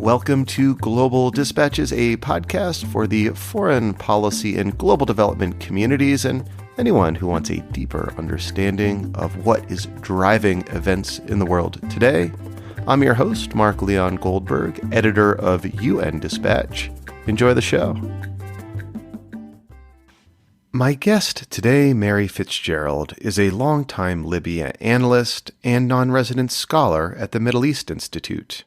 Welcome to Global Dispatches, a podcast for the foreign policy and global development communities and anyone who wants a deeper understanding of what is driving events in the world today. I'm your host, Mark Leon Goldberg, editor of UN Dispatch. Enjoy the show. My guest today, Mary Fitzgerald, is a longtime Libya analyst and non-resident scholar at the Middle East Institute.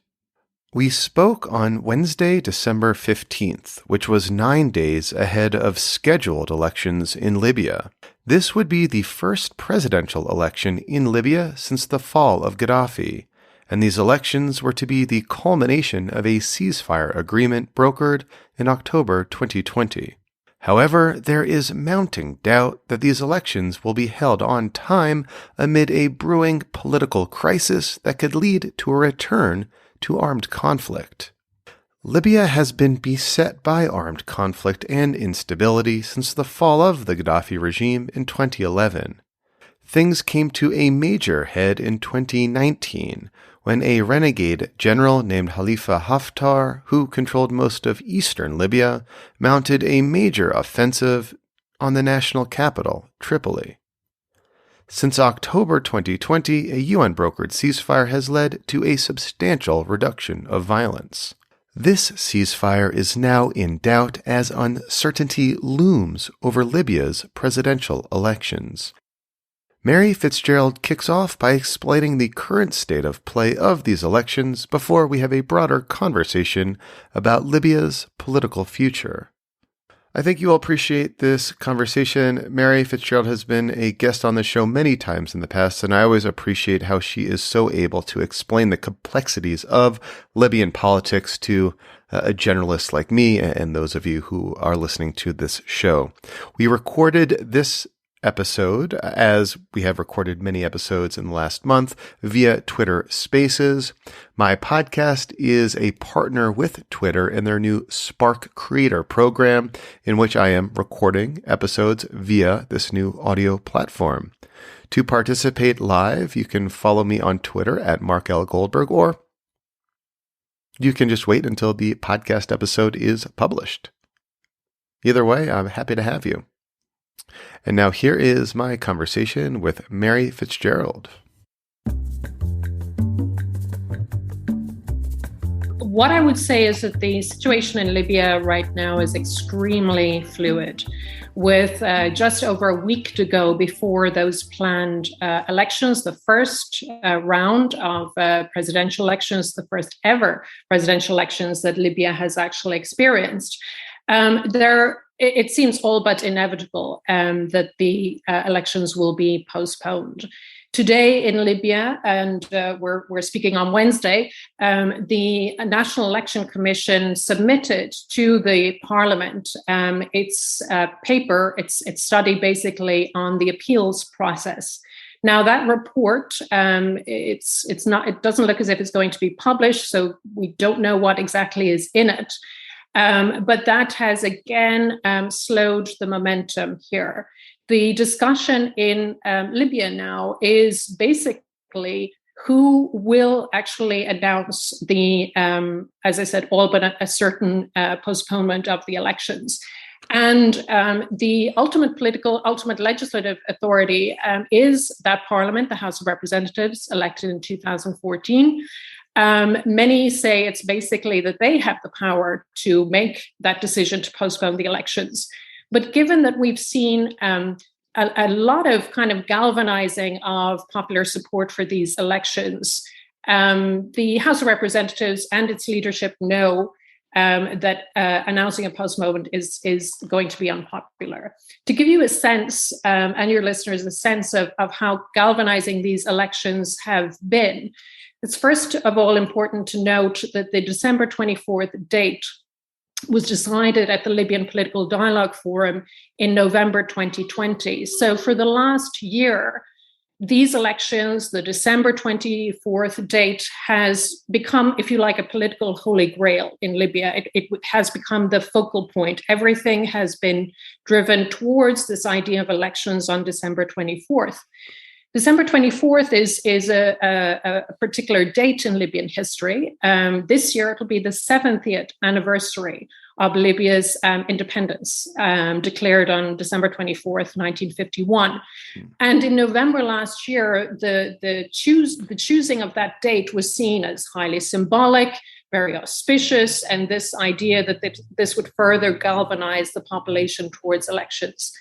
We spoke on Wednesday, December 15th, which was 9 days ahead of scheduled elections in Libya. This would be the first presidential election in Libya since the fall of Gaddafi, and these elections were to be the culmination of a ceasefire agreement brokered in October 2020. However, there is mounting doubt that these elections will be held on time amid a brewing political crisis that could lead to a return to armed conflict. Libya has been beset by armed conflict and instability since the fall of the Gaddafi regime in 2011. Things came to a major head in 2019 when a renegade general named Khalifa Haftar, who controlled most of eastern Libya, mounted a major offensive on the national capital, Tripoli. Since October 2020, a UN-brokered ceasefire has led to a substantial reduction of violence. This ceasefire is now in doubt as uncertainty looms over Libya's presidential elections. Mary Fitzgerald kicks off by explaining the current state of play of these elections before we have a broader conversation about Libya's political future. I think you will appreciate this conversation. Mary Fitzgerald has been a guest on the show many times in the past, and I always appreciate how she is so able to explain the complexities of Libyan politics to a generalist like me and those of you who are listening to this show. We recorded this episode, as we have recorded many episodes in the last month, via Twitter Spaces. My podcast is a partner with Twitter in their new Spark Creator program, in which I am recording episodes via this new audio platform. To participate live, you can follow me on Twitter at Mark L. Goldberg, or you can just wait until the podcast episode is published. Either way, I'm happy to have you. And now here is my conversation with Mary Fitzgerald. What I would say is that the situation in Libya right now is extremely fluid, with just over a week to go before those planned elections, the first round of presidential elections, the first ever presidential elections that Libya has actually experienced. It seems all but inevitable that the elections will be postponed. Today in Libya, and we're speaking on Wednesday, the National Election Commission submitted to the parliament its paper, its study basically on the appeals process. Now that report, it doesn't look as if it's going to be published, so we don't know what exactly is in it. But that has again slowed the momentum here. The discussion in Libya now is basically who will actually announce the, as I said, all but a certain postponement of the elections. And the ultimate legislative authority is that parliament, the House of Representatives, elected in 2014. Many say it's basically that they have the power to make that decision to postpone the elections. But given that we've seen a lot of kind of galvanizing of popular support for these elections, the House of Representatives and its leadership know that announcing a postponement is going to be unpopular. To give you a sense, and your listeners a sense of how galvanizing these elections have been, it's first of all important to note that the December 24th date was decided at the Libyan Political Dialogue Forum in November 2020. So for the last year, these elections, the December 24th date, has become, if you like, a political holy grail in Libya. It has become the focal point. Everything has been driven towards this idea of elections on December 24th. December 24th is a particular date in Libyan history. This year, it'll be the 70th anniversary of Libya's independence, declared on December 24th, 1951. And in November last year, the choosing of that date was seen as highly symbolic, very auspicious, and this idea that this would further galvanize the population towards elections.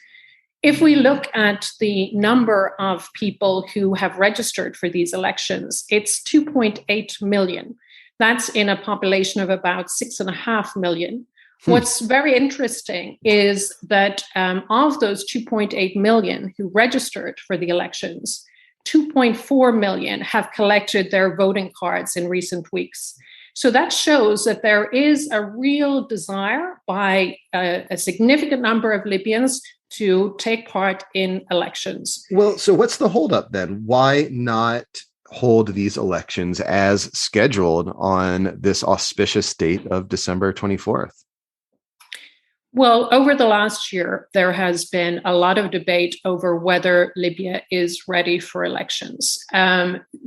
If we look at the number of people who have registered for these elections, it's 2.8 million. That's in a population of about 6.5 million. What's very interesting is that of those 2.8 million who registered for the elections, 2.4 million have collected their voting cards in recent weeks. So that shows that there is a real desire by a significant number of Libyans to take part in elections. Well, so what's the holdup then? Why not hold these elections as scheduled on this auspicious date of December 24th? Well, over the last year, there has been a lot of debate over whether Libya is ready for elections.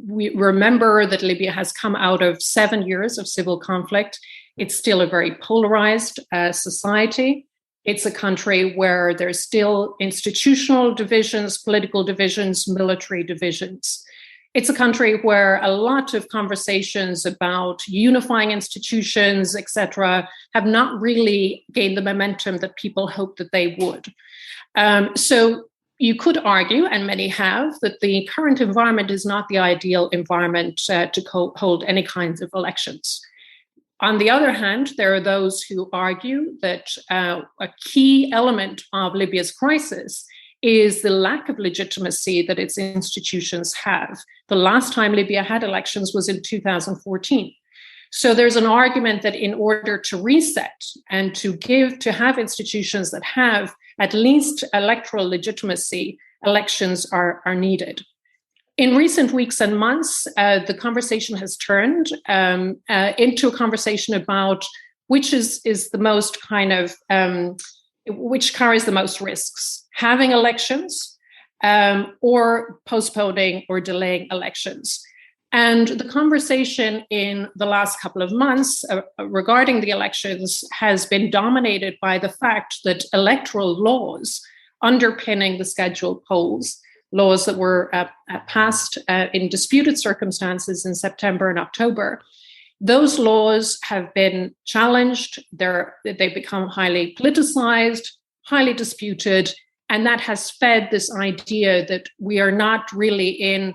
We remember that Libya has come out of 7 years of civil conflict. It's still a very polarized society. It's a country where there's still institutional divisions, political divisions, military divisions. It's a country where a lot of conversations about unifying institutions, etc., have not really gained the momentum that people hoped that they would. So you could argue, and many have, that the current environment is not the ideal environment to hold any kinds of elections. On the other hand, there are those who argue that a key element of Libya's crisis is the lack of legitimacy that its institutions have. The last time Libya had elections was in 2014. So there's an argument that in order to reset and to have institutions that have at least electoral legitimacy, elections are needed. In recent weeks and months, the conversation has turned into a conversation about which is the most which carries the most risks, having elections or postponing or delaying elections. And the conversation in the last couple of months regarding the elections has been dominated by the fact that electoral laws underpinning the scheduled polls, laws that were passed in disputed circumstances in September and October, those laws have been challenged. They've become highly politicized, highly disputed, and that has fed this idea that we are not really in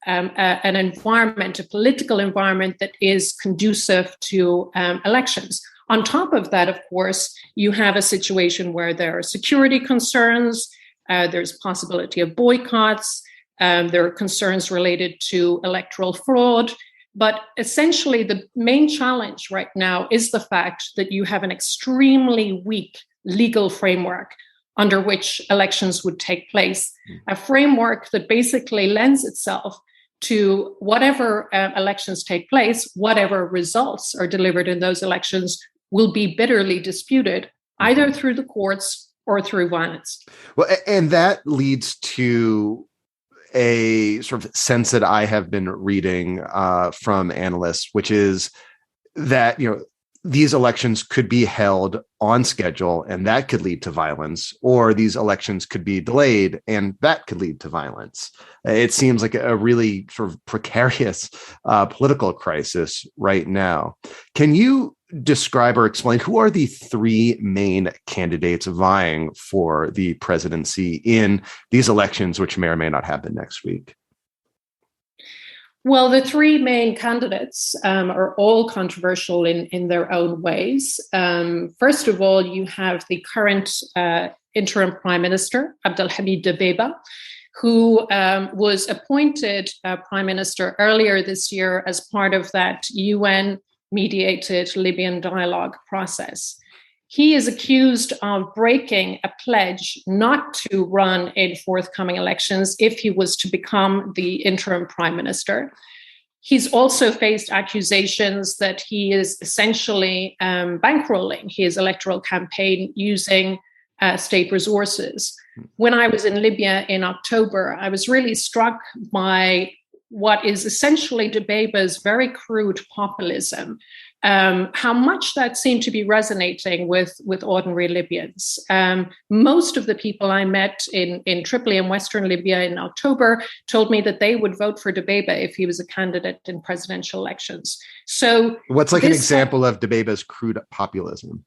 an environment, a political environment that is conducive to elections. On top of that, of course, you have a situation where there are security concerns, there's possibility of boycotts, there are concerns related to electoral fraud. But essentially, the main challenge right now is the fact that you have an extremely weak legal framework under which elections would take place, a framework that basically lends itself to whatever elections take place, whatever results are delivered in those elections will be bitterly disputed, either through the courts or through violence. Well, and that leads to a sort of sense that I have been reading from analysts, which is that, these elections could be held on schedule and that could lead to violence, or these elections could be delayed and that could lead to violence. It seems like a really sort of precarious political crisis right now. Can you describe or explain who are the three main candidates vying for the presidency in these elections, which may or may not happen next week? Well, the three main candidates are all controversial in their own ways. First of all, you have the current interim prime minister, Abdelhamid Dbeibah, who was appointed prime minister earlier this year as part of that UN-mediated Libyan dialogue process. He is accused of breaking a pledge not to run in forthcoming elections if he was to become the interim prime minister. He's also faced accusations that he is essentially bankrolling his electoral campaign using state resources. when I was in Libya in October, I was really struck by what is essentially Dbeba's very crude populism, how much that seemed to be resonating with ordinary Libyans. Most of the people I met in Tripoli and Western Libya in October told me that they would vote for Dbeba if he was a candidate in presidential elections. So what's like an example of Dbeba's crude populism?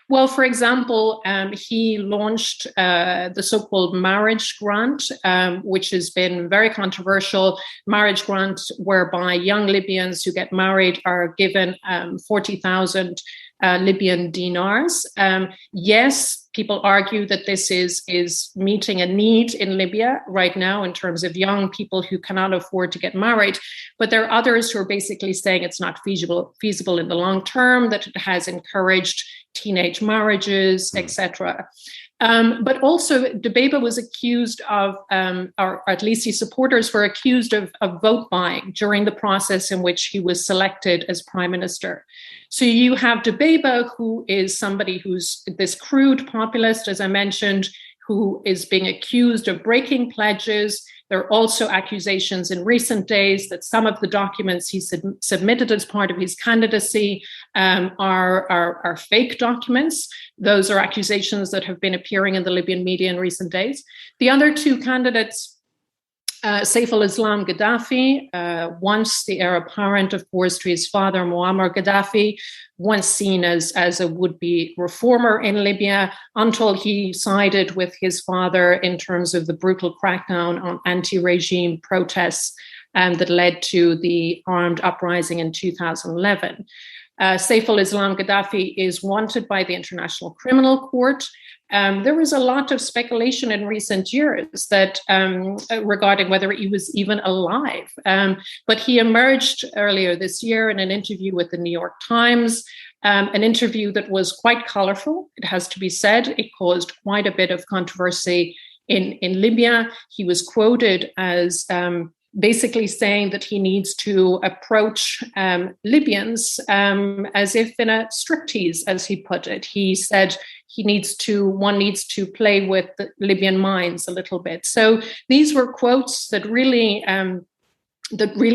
Well, for example, he launched the so-called marriage grant, which has been very controversial. Marriage grant whereby young Libyans who get married are given 40,000 Libyan dinars. Yes, people argue that this is meeting a need in Libya right now in terms of young people who cannot afford to get married. But there are others who are basically saying it's not feasible in the long term, that it has encouraged teenage marriages, etc. But also, Dbeba was accused of, or at least his supporters were accused of vote buying during the process in which he was selected as prime minister. So you have Dbeba, who is somebody who's this crude populist, as I mentioned, who is being accused of breaking pledges. There are also accusations in recent days that some of the documents he submitted as part of his candidacy are fake documents. Those are accusations that have been appearing in the Libyan media in recent days. The other two candidates, Saif al-Islam Gaddafi, once the heir apparent, of course, to his father, Muammar Gaddafi, once seen as a would-be reformer in Libya, until he sided with his father in terms of the brutal crackdown on anti-regime protests that led to the armed uprising in 2011. Saif al-Islam Gaddafi is wanted by the International Criminal Court. There was a lot of speculation in recent years that regarding whether he was even alive. But he emerged earlier this year in an interview with the New York Times, an interview that was quite colorful, it has to be said. It caused quite a bit of controversy in Libya. He was quoted as basically saying that he needs to approach Libyans as if in a striptease, as he put it. He said one needs to play with the Libyan minds a little bit. So these were quotes that really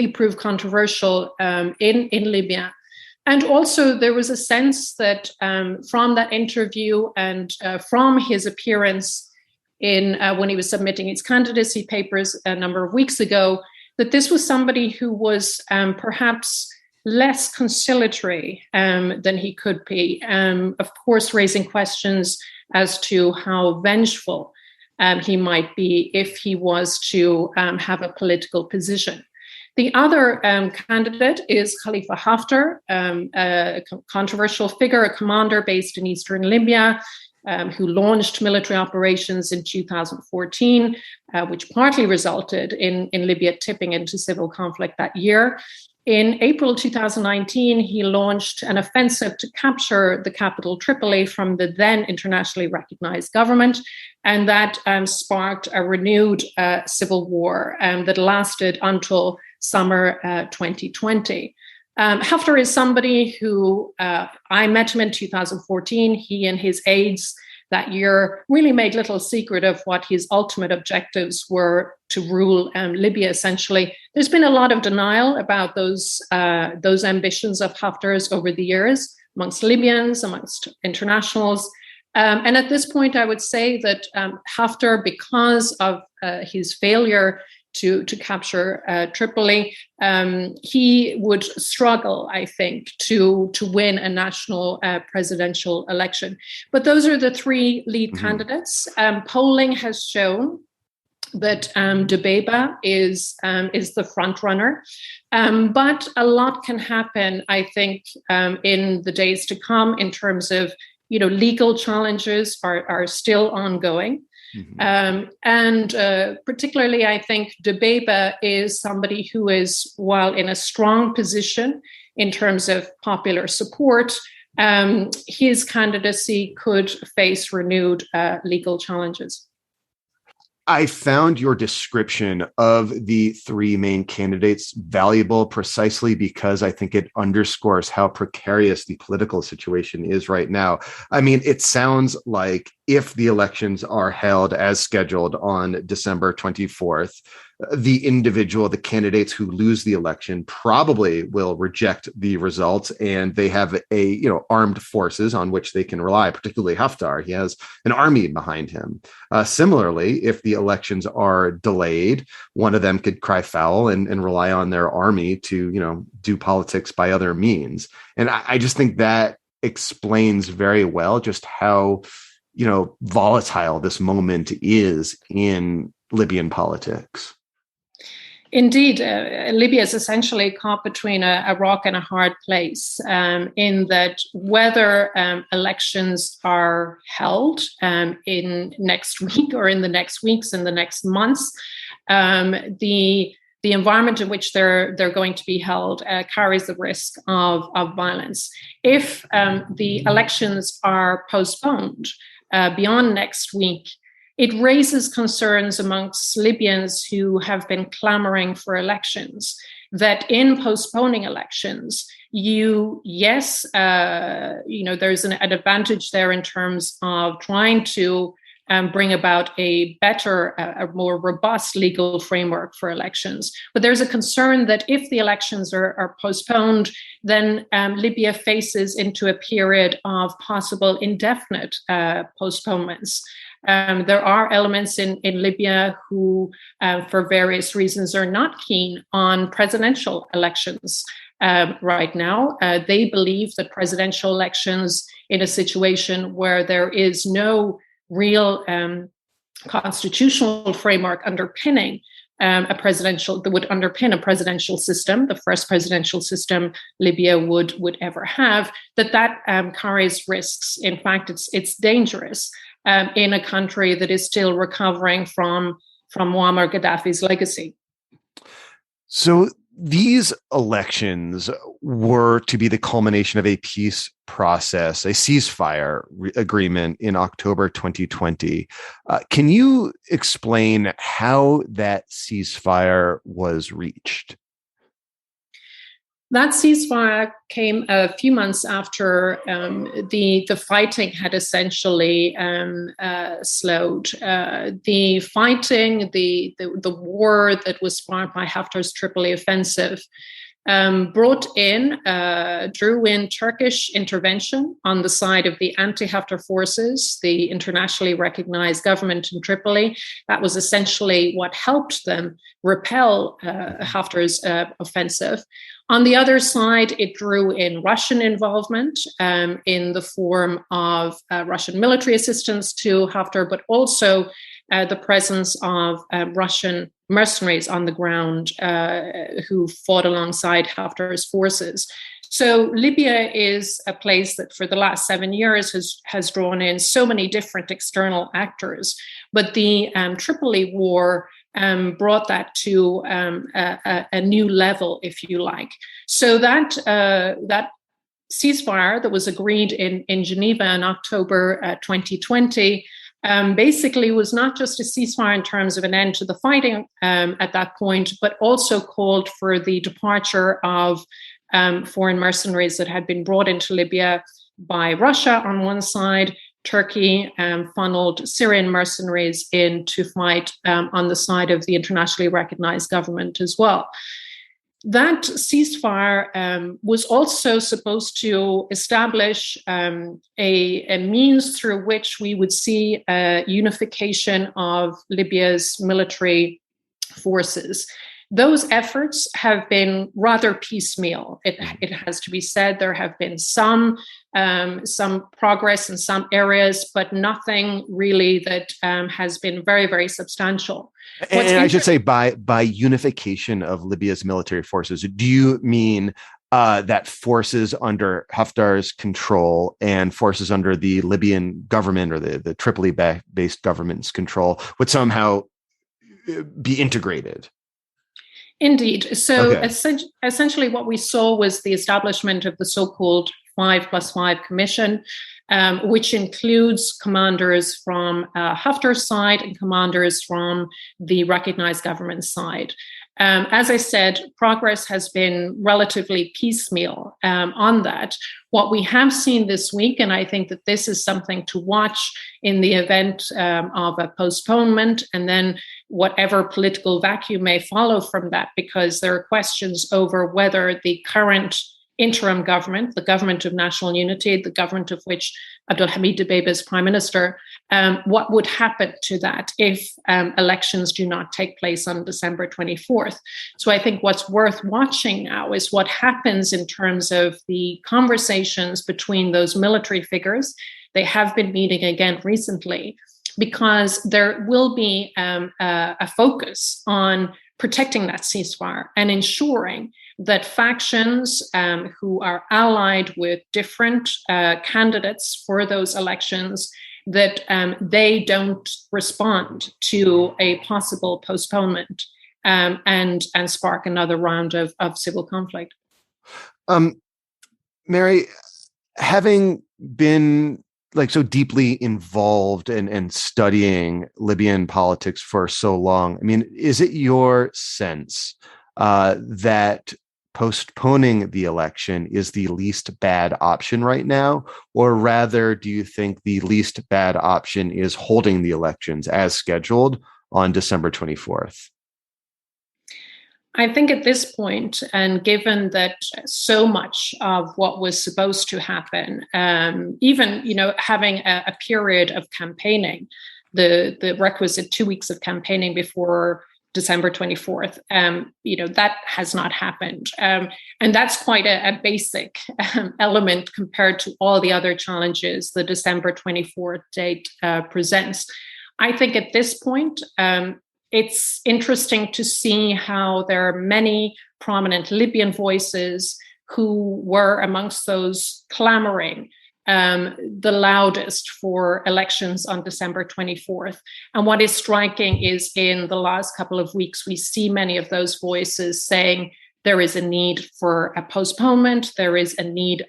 proved controversial in Libya. And also there was a sense that from that interview and from his appearance when he was submitting his candidacy papers a number of weeks ago, that this was somebody who was perhaps less conciliatory than he could be, of course, raising questions as to how vengeful he might be if he was to have a political position. The other candidate is Khalifa Haftar, a controversial figure, a commander based in eastern Libya, who launched military operations in 2014, which partly resulted in Libya tipping into civil conflict that year. In April 2019, he launched an offensive to capture the capital Tripoli from the then internationally recognized government, and that sparked a renewed civil war that lasted until summer 2020. Haftar is somebody who I met him in 2014. He and his aides that year really made little secret of what his ultimate objectives were: to rule Libya, essentially. There's been a lot of denial about those ambitions of Haftar's over the years amongst Libyans, amongst internationals. And at this point, I would say that Haftar, because of his failure to capture Tripoli, he would struggle, I think, to win a national presidential election. But those are the three lead candidates. Polling has shown that Dbeba is the front runner, but a lot can happen, I think, in the days to come in terms of, legal challenges are still ongoing. And particularly, I think Dbeba is somebody who is, while in a strong position in terms of popular support, his candidacy could face renewed legal challenges. I found your description of the three main candidates valuable precisely because I think it underscores how precarious the political situation is right now. I mean, it sounds like if the elections are held as scheduled on December 24th, the candidates who lose the election probably will reject the results, and they have armed forces on which they can rely, particularly Haftar. He has an army behind him. Similarly, if the elections are delayed, one of them could cry foul and rely on their army to, do politics by other means. And I just think that explains very well just how, volatile this moment is in Libyan politics. Indeed, Libya is essentially caught between a rock and a hard place in that whether elections are held in next week or in the next weeks, in the next months, the environment in which they're going to be held carries the risk of violence. If the elections are postponed beyond next week, it raises concerns amongst Libyans who have been clamoring for elections that in postponing elections, there's an advantage there in terms of trying to bring about a better, a more robust legal framework for elections. But there's a concern that if the elections are postponed, then Libya faces into a period of possible indefinite postponements. There are elements in Libya who, for various reasons, are not keen on presidential elections right now. They believe that presidential elections in a situation where there is no real constitutional framework underpinning that would underpin a presidential system, the first presidential system Libya would ever have, that carries risks. In fact, it's dangerous. In a country that is still recovering from Muammar Gaddafi's legacy. So these elections were to be the culmination of a peace process, a ceasefire agreement in October 2020. Can you explain how that ceasefire was reached? That ceasefire came a few months after the fighting had essentially slowed. The fighting, the war that was sparked by Haftar's Tripoli offensive, drew in Turkish intervention on the side of the anti-Haftar forces, the internationally recognized government in Tripoli. That was essentially what helped them repel Haftar's offensive. On the other side, it drew in Russian involvement in the form of Russian military assistance to Haftar, but also the presence of Russian mercenaries on the ground who fought alongside Haftar's forces. So Libya is a place that for the last 7 years has drawn in so many different external actors. But the Tripoli war brought that to a new level, if you like. So that ceasefire that was agreed in Geneva in October 2020 basically was not just a ceasefire in terms of an end to the fighting at that point, but also called for the departure of foreign mercenaries that had been brought into Libya by Russia on one side. Turkey funneled Syrian mercenaries in to fight on the side of the internationally recognized government as well. That ceasefire was also supposed to establish a means through which we would see a unification of Libya's military forces. Those efforts have been rather piecemeal. It has to be said. There have been some progress in some areas, but nothing really that has been very, very substantial. And I should say, by unification of Libya's military forces, do you mean that forces under Haftar's control and forces under the Libyan government or the Tripoli-based government's control would somehow be integrated? Indeed. So Okay. essentially what we saw was the establishment of the so-called 5+5 commission, which includes commanders from Haftar's side and commanders from the recognized government side. As I said, progress has been relatively piecemeal on that. What we have seen this week, and I think that this is something to watch in the event of a postponement, and then whatever political vacuum may follow from that, because there are questions over whether the current interim government, the government of national unity, the government of which Abdulhamid Dbeibeh is prime minister, what would happen to that if elections do not take place on December 24th. So I think what's worth watching now is what happens in terms of the conversations between those military figures. They have been meeting again recently, because there will be a focus on protecting that ceasefire and ensuring that factions who are allied with different candidates for those elections, that they don't respond to a possible postponement and spark another round of civil conflict. Mary, having been so deeply involved and studying Libyan politics for so long, I mean, is it your sense that postponing the election is the least bad option right now? Or rather, do you think the least bad option is holding the elections as scheduled on December 24th? I think at this point, and given that so much of what was supposed to happen, even having a period of campaigning, the requisite 2 weeks of campaigning before December 24th, that has not happened. And that's quite a basic element compared to all the other challenges the December 24th date presents. I think at this point, it's interesting to see how there are many prominent Libyan voices who were amongst those clamoring the loudest for elections on December 24th. And what is striking is in the last couple of weeks, we see many of those voices saying there is a need for a postponement, there is a need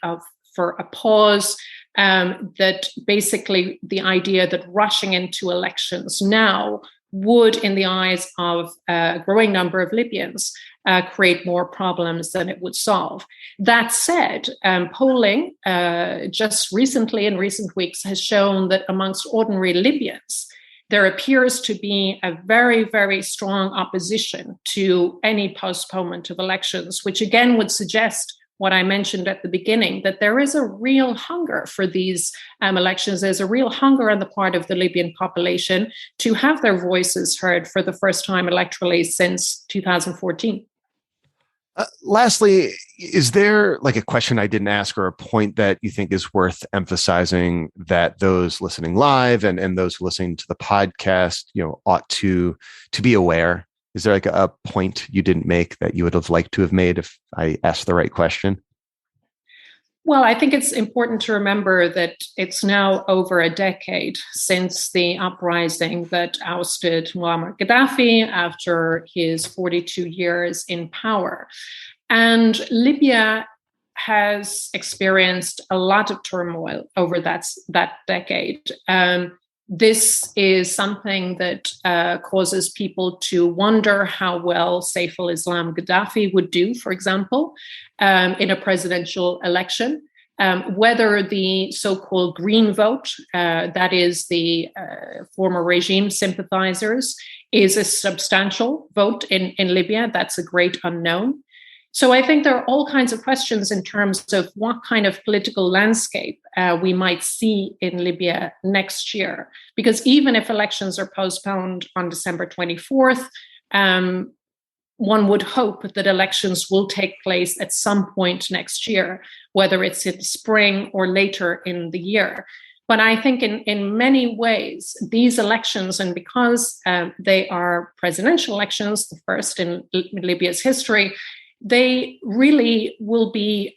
for a pause, that basically the idea that rushing into elections now would, in the eyes of a growing number of Libyans, create more problems than it would solve. That said, polling just recently, in recent weeks, has shown that amongst ordinary Libyans, there appears to be a very, very strong opposition to any postponement of elections, which again would suggest what I mentioned at the beginning, that there is a real hunger for these elections. There's a real hunger on the part of the Libyan population to have their voices heard for the first time electorally since 2014. Lastly, is there a question I didn't ask or a point that you think is worth emphasizing that those listening live and those listening to the podcast, ought to be aware? Is there a point you didn't make that you would have liked to have made if I asked the right question? Well, I think it's important to remember that it's now over a decade since the uprising that ousted Muammar Gaddafi after his 42 years in power. And Libya has experienced a lot of turmoil over that decade. This is something that causes people to wonder how well Saif al-Islam Gaddafi would do, for example, in a presidential election, whether the so-called green vote, that is the former regime sympathizers, is a substantial vote in Libya. That's a great unknown. So I think there are all kinds of questions in terms of what kind of political landscape we might see in Libya next year. Because even if elections are postponed on December 24th, one would hope that elections will take place at some point next year, whether it's in the spring or later in the year. But I think in many ways, these elections, and because they are presidential elections, the first in Libya's history, they really will be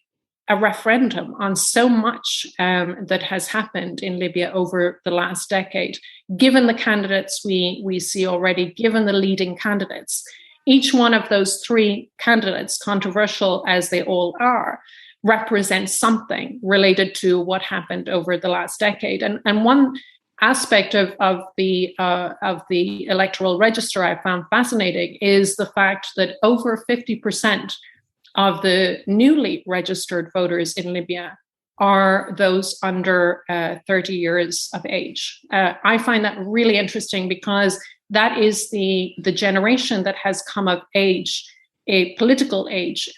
a referendum on so much that has happened in Libya over the last decade. Given the candidates we see already, given the leading candidates, each one of those three candidates, controversial as they all are, represent something related to what happened over the last decade. And one aspect of the electoral register I found fascinating is the fact that over 50% of the newly registered voters in Libya are those under 30 years of age. I find that really interesting because that is the generation that has come of age, a political age,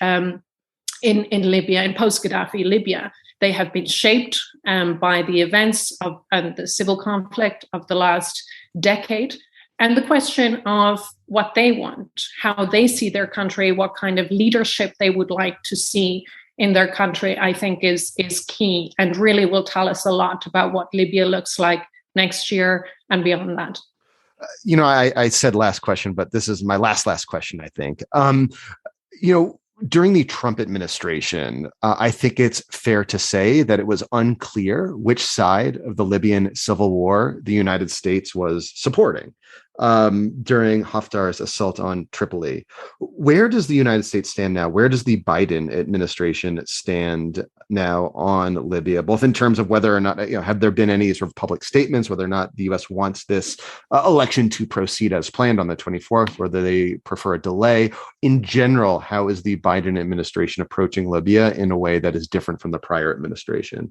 in Libya, in post-Gaddafi Libya. They have been shaped by the events of the civil conflict of the last decade. And the question of what they want, how they see their country, what kind of leadership they would like to see in their country, I think is key and really will tell us a lot about what Libya looks like next year and beyond that. I said last question, but this is my last question, I think. During the Trump administration, I think it's fair to say that it was unclear which side of the Libyan civil war the United States was supporting during Haftar's assault on Tripoli. Where does the United States stand now? Where does the Biden administration stand now on Libya, both in terms of whether or not, have there been any sort of public statements, whether or not the U.S. wants this election to proceed as planned on the 24th, whether they prefer a delay? In general, how is the Biden administration approaching Libya in a way that is different from the prior administration?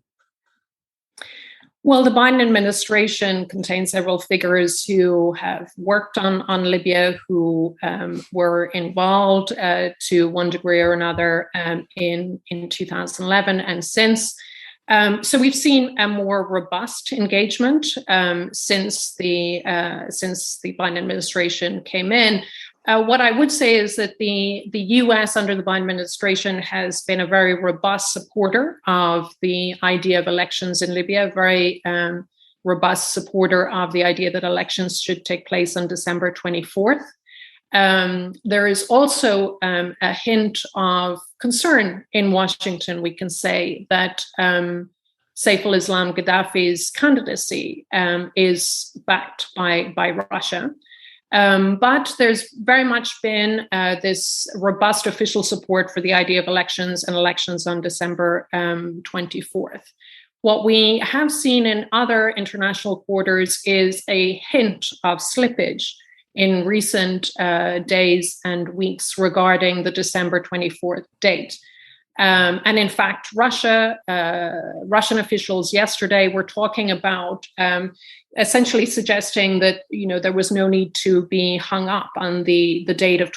Well, the Biden administration contains several figures who have worked on Libya, who were involved to one degree or another in 2011 and since. So we've seen a more robust engagement since the Biden administration came in. What I would say is that the U.S. under the Biden administration has been a very robust supporter of the idea of elections in Libya, a very robust supporter of the idea that elections should take place on December 24th. There is also a hint of concern in Washington, we can say, that Saif al-Islam Gaddafi's candidacy is backed by Russia. But there's very much been this robust official support for the idea of elections and elections on December 24th. What we have seen in other international quarters is a hint of slippage in recent days and weeks regarding the December 24th date. And in fact, Russian officials yesterday were talking about essentially suggesting that there was no need to be hung up on the date of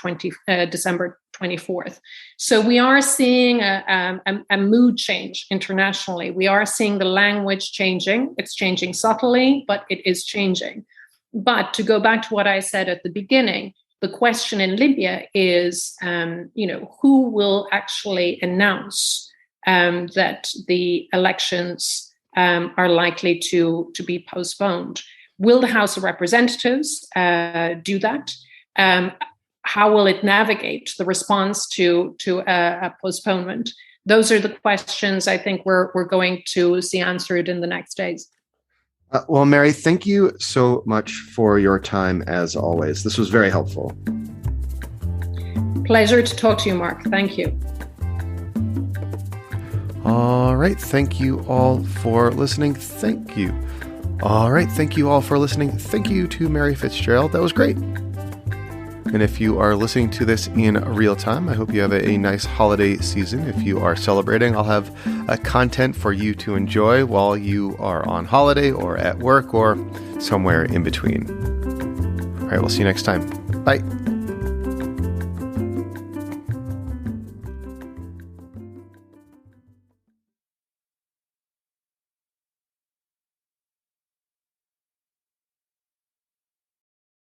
December 24th. So we are seeing a mood change internationally. We are seeing the language changing. It's changing subtly, but it is changing. But to go back to what I said at the beginning, the question in Libya is, who will actually announce that the elections are likely to be postponed? Will the House of Representatives do that? How will it navigate the response to a postponement? Those are the questions I think we're going to see answered in the next days. Well, Mary, thank you so much for your time as always. This was very helpful. Pleasure to talk to you, Mark. Thank you. All right. Thank you all for listening. Thank you. All right. Thank you all for listening. Thank you to Mary Fitzgerald. That was great. And if you are listening to this in real time, I hope you have a nice holiday season. If you are celebrating, I'll have content for you to enjoy while you are on holiday or at work or somewhere in between. All right. We'll see you next time. Bye.